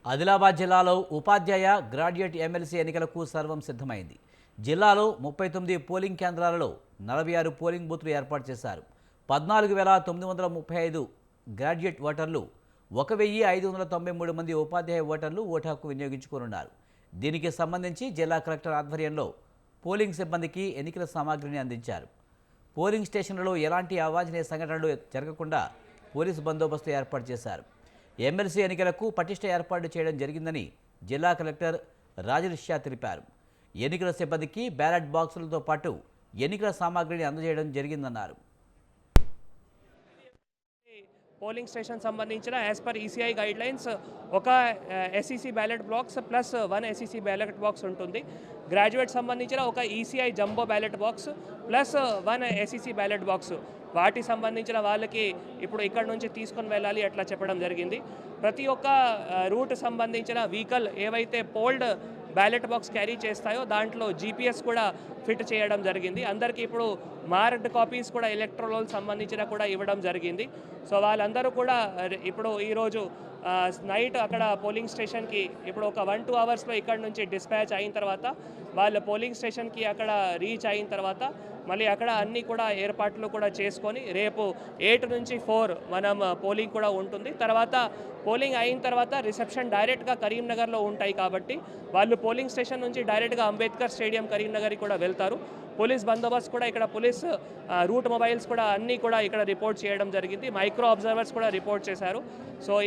ఆదిలాబాద్ జిల్లాలో ఉపాధ్యాయ graduate MLC ఎన్నికలకు సర్వం సిద్ధమైంది. జిల్లాలో 39 పోలింగ్ కేంద్రాలలో 46 పోలింగ్ బూత్లు ఏర్పాటు చేశారు. 14,935 గ్రాడ్యుయేట్ ఓటర్లు, 1,593 మంది ఉపాధ్యాయ ఓటర్లు ఓటు హక్కు వినియోగించుకోనున్నారు. దీనికి సంబంధించి జిల్లా కలెక్టర్ ఆధ్వర్యంలో పోలింగ్ సిబ్బందికి ఎన్నికల సామాగ్రిని అందించారు. పోలింగ్ స్టేషన్లలో ఎలాంటి అవాంఛనీయ సంఘటనలు జరగకుండా పోలీసు బందోబస్తు ఏర్పాటు చేశారు. ఎమ్మెల్సీ ఎన్నికలకు పటిష్ట ఏర్పాటు చేయడం జరిగిందని జిల్లా కలెక్టర్ రాజరిష్యా తెలిపారు. ఎన్నికల సిబ్బందికి బ్యాలెట్ బాక్సులతో పాటు ఎన్నికల సామాగ్రిని అందజేయడం జరిగిందన్నారు. పోలింగ్ స్టేషన్ సంబంధించిన as per ECI guidelines ఒక SEC ballot box plus 1 SEC ballot box ఉంటుంది. గ్రాడ్యుయేట్ సంబంధించిన ఒక ECI jumbo ballot box plus 1 SEC ballot box వాటి సంబంధించిన వాళ్ళకి ఇప్పుడు ఇక్కడ నుంచి తీసుకొని వెళ్ళాలి అట్లా చెప్పడం జరిగింది. ప్రతి ఒక్క రూట్ సంబంధించిన వెహికల్ ఏవైతే పోల్డ్ బ్యాలెట్ బాక్స్ క్యారీ చేస్తాయో దాంట్లో జీపీఎస్ కూడా ఫిట్ చేయడం జరిగింది. అందరికీ ఇప్పుడు మార్క్డ్ కాపీస్ కూడా ఎలక్ట్రోల్ సంబంధించిన కూడా ఇవ్వడం జరిగింది. సో వాళ్ళందరూ కూడా ఇప్పుడు ఈరోజు నైట్ అక్కడ పోలింగ్ స్టేషన్కి ఇప్పుడు ఒక 1-2 అవర్స్లో ఇక్కడ నుంచి డిస్పాచ్ అయిన తర్వాత వాళ్ళు పోలింగ్ స్టేషన్కి అక్కడ రీచ్ అయిన తర్వాత మళ్ళీ అక్కడ అన్నీ కూడా ఏర్పాట్లు కూడా చేసుకొని రేపు 8 నుంచి 4 మనం పోలింగ్ కూడా ఉంటుంది. తర్వాత పోలింగ్ అయిన తర్వాత రిసెప్షన్ డైరెక్ట్గా కరీంనగర్లో ఉంటాయి కాబట్టి వాళ్ళు పోలింగ్ స్టేషన్ నుంచి డైరెక్ట్గా అంబేద్కర్ స్టేడియం కరీంనగర్కి కూడా వెళ్తారు. పోలీస్ బందోబస్తు కూడా ఇక్కడ పోలీస్ రూట్ మొబైల్స్ కూడా అన్నీ కూడా ఇక్కడ రిపోర్ట్ చేయడం జరిగింది. మైక్రో అబ్జర్వర్స్ కూడా రిపోర్ట్ చేశారు. సో